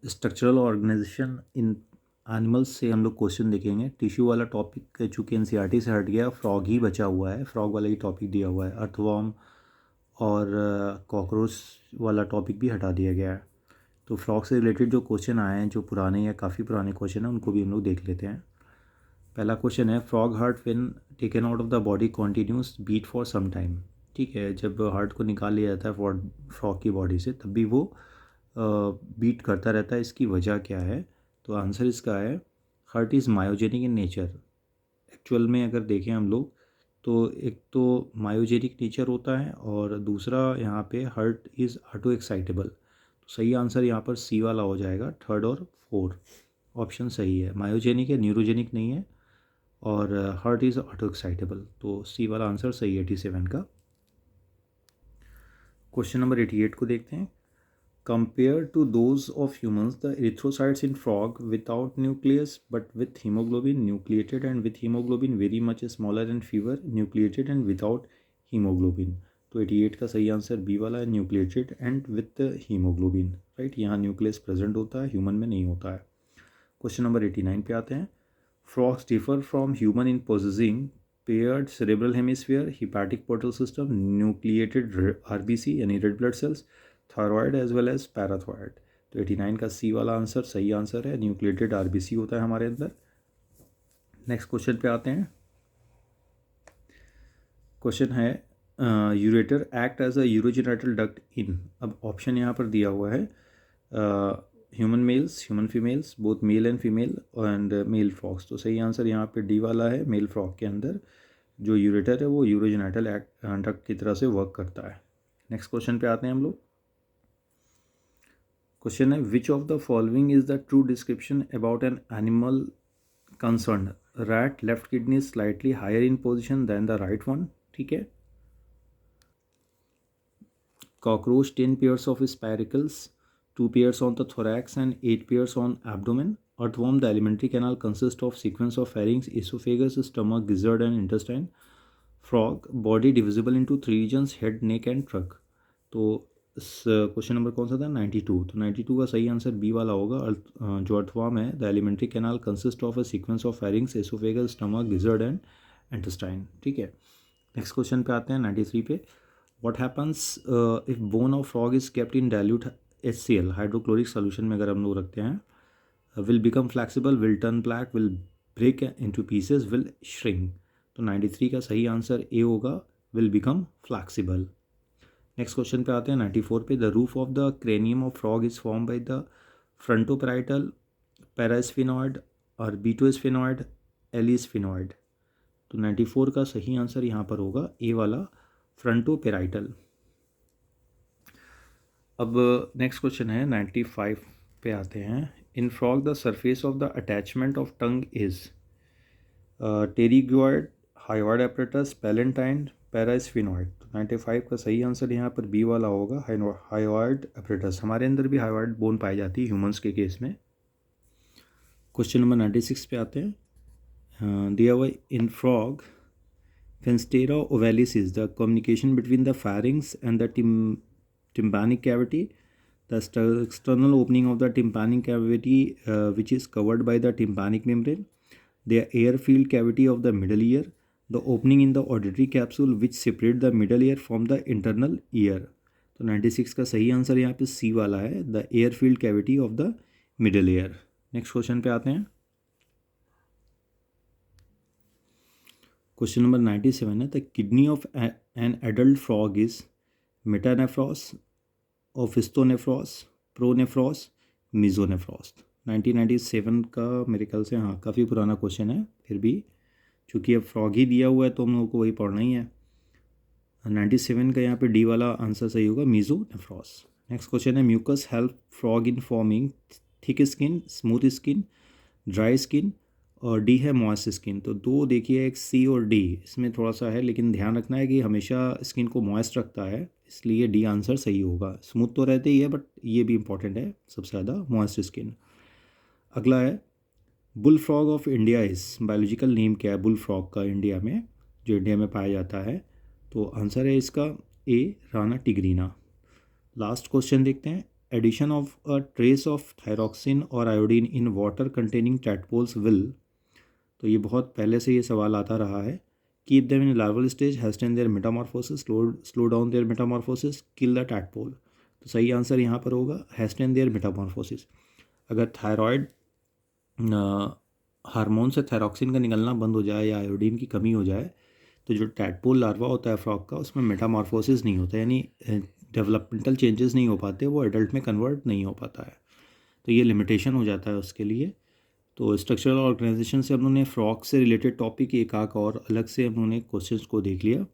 Structural organisation इन animals से हम लोग क्वेश्चन देखेंगे। टिश्यू वाला टॉपिक चूँकि एनसीईआरटी से हट गया, फ्रॉग ही बचा हुआ है, फ्रॉग वाला ही टॉपिक दिया हुआ है। अर्थवॉर्म और कॉकरोच वाला टॉपिक भी हटा दिया गया है। तो फ्रॉग से रिलेटेड जो क्वेश्चन आए हैं, जो पुराने या काफ़ी पुराने क्वेश्चन हैं, उनको भी हम लोग देख लेते हैं। पहला क्वेश्चन है, frog heart when taken out of the body continues beat for some time. ठीक है, जब हार्ट को निकाल लिया जाता है फ्रॉग की बॉडी से, तब भी वो बीट करता रहता है। इसकी वजह क्या है? तो आंसर इसका है, heart is myogenic in nature. Actual में अगर देखें हम लोग, तो एक तो मायोजेनिक नेचर होता है और दूसरा यहाँ पे हार्ट इज़ ऑटो एक्साइटेबल। तो सही आंसर यहाँ पर सी वाला हो जाएगा, थर्ड और फोर्थ ऑप्शन सही है। मायोजेनिक है, न्यूरोजेनिक नहीं है, और हार्ट इज़ ऑटो एक्साइटेबल, तो सी वाला आंसर सही है 87 का। क्वेश्चन नंबर 88 को देखते हैं। Compared to those of humans, the erythrocytes in frog without nucleus but with hemoglobin nucleated and with hemoglobin very much smaller and fewer nucleated and without hemoglobin। तो 88 का सही आंसर बी वाला है, nucleated and with haemoglobin. Right, यहाँ nucleus present होता है, human में नहीं होता है। क्वेश्चन नंबर 89 पे आते हैं। Frogs differ from human in possessing paired cerebral hemisphere, hepatic portal system, nucleated RBC यानी red blood cells, thyroid as well as parathyroid. तो 89 का सी वाला आंसर सही आंसर है, न्यूक्लिएटेड आरबीसी होता है हमारे अंदर। नेक्स्ट क्वेश्चन पे आते हैं। क्वेश्चन है, ureter act as a urogenital duct in. अब ऑप्शन यहाँ पर दिया हुआ है, human males, human females, both male and female and male frogs. तो सही आंसर यहाँ पे डी वाला है, मेल फ्रॉग के अंदर जो यूरेटर है वो यूरोजेनिटल डक्ट की तरह से वर्क करता है। नेक्स्ट क्वेश्चन पे आते हैं हम लोग। क्वेश्चन है, which of the following is the true description about an animal concern? Rat left kidney slightly higher in position than the right one. ठीक है। Cockroach 10 pairs of spiracles, 2 pairs on the thorax and 8 pairs on abdomen. Earthworm, the alimentary canal consists of sequence of pharynx, esophagus, stomach, gizzard and intestine. Frog, body divisible into 3 regions, head, neck and trunk. तो question number कौन सा था? 92। तो 92 का सही answer B वाला होगा। जो अर्थवर्म है, the alimentary canal consist of a sequence of pharynx, oesophagus, stomach, gizzard and intestine. ठीक है। नेक्स्ट क्वेश्चन पे आते हैं 93 पे। What happens if bone of frog is kept in dilute HCl, hydrochloric solution में अगर हम लोग रखते हैं? will become flexible, will turn black, will break into pieces, will shrink। तो 93 का सही आंसर ए होगा, will become flexible। Next question पे आते हैं 94 पे। The roof of the cranium of frog is form by the frontoparietal, parasphenoid, orbitosphenoid, alisphenoid. तो 94 का सही आंसर यहाँ पर होगा ए वाला, फ्रंटोपेराइटल। अब नेक्स्ट क्वेश्चन है 95 पे आते हैं। In frog the surface of the attachment of tongue is pterygoid, hyoid apparatus, palatine, parasphenoid. तो 95 का सही आंसर यहाँ पर बी वाला होगा, हाइवार्ड एपरेटस। हमारे अंदर भी हाइवार्ड बोन पाई जाती है ह्यूमंस के केस में। क्वेश्चन नंबर 96 पे आते हैं। दिया हुआ, इन frog Finstera ovalis is the communication between the pharynx and the tympanic cavity. The external opening of the tympanic cavity, which is covered by the tympanic membrane. The air-filled cavity of the middle ear. The opening in the auditory capsule which separate the middle ear from the internal ear. तो 96 का सही answer यहाँ पे C वाला है, the air filled cavity of the middle ear। Next question पे आते हैं। क्वेश्चन नंबर 97 है, the kidney of an adult frog is metanephros, opisthonephros, pronephros, mesonephros. 1997 का मेरे ख्याल से, हाँ, काफ़ी पुराना क्वेश्चन है, फिर भी चूँकि अब फ्रॉग ही दिया हुआ है तो हम लोगों को वही पढ़ना ही है। 97 का यहाँ पे डी वाला आंसर सही होगा, मिजोनेफ्रॉस। नेक्स्ट क्वेश्चन है, mucus help frog in forming thick skin, smooth skin, dry skin, और डी है मॉइस्ट स्किन। तो दो देखिए, एक सी और डी, इसमें थोड़ा सा है, लेकिन ध्यान रखना है कि हमेशा स्किन को मॉइस्ट रखता है, इसलिए डी आंसर सही होगा। स्मूथ तो रहते ही है, बट ये भी इंपॉर्टेंट है सबसे ज़्यादा, मॉइस्ट स्किन। अगला है, bull frog of India is, biological name क्या है बुल फ्रॉग का इंडिया में, जो इंडिया में पाया जाता है? तो आंसर है इसका A, Rana tigrina. Last question देखते हैं। Addition of a trace of thyroxine और iodine in water containing tadpoles will, तो ये बहुत पहले से ये सवाल आता रहा है, keep them in larval stage, hasten their metamorphosis, slow down their metamorphosis, kill the tadpole. तो सही आंसर यहाँ पर होगा हैस्टेन देयर मेटामॉर्फोसिस। अगर थायराइड हार्मोन से थायरॉक्सिन का निकलना बंद हो जाए या आयोडीन की कमी हो जाए, तो जो टैडपोल लार्वा होता है फ्रॉग का, उसमें मेटामॉर्फोसिस नहीं होता, यानी डेवलपमेंटल चेंजेस नहीं हो पाते, वो एडल्ट में कन्वर्ट नहीं हो पाता है, तो ये लिमिटेशन हो जाता है उसके लिए। तो स्ट्रक्चरल ऑर्गेनाइजेशन से हम लोगों ने फ्रॉग से रिलेटेड टॉपिक एक आक और अलग से हम लोगों ने क्वेश्चंस को देख लिया।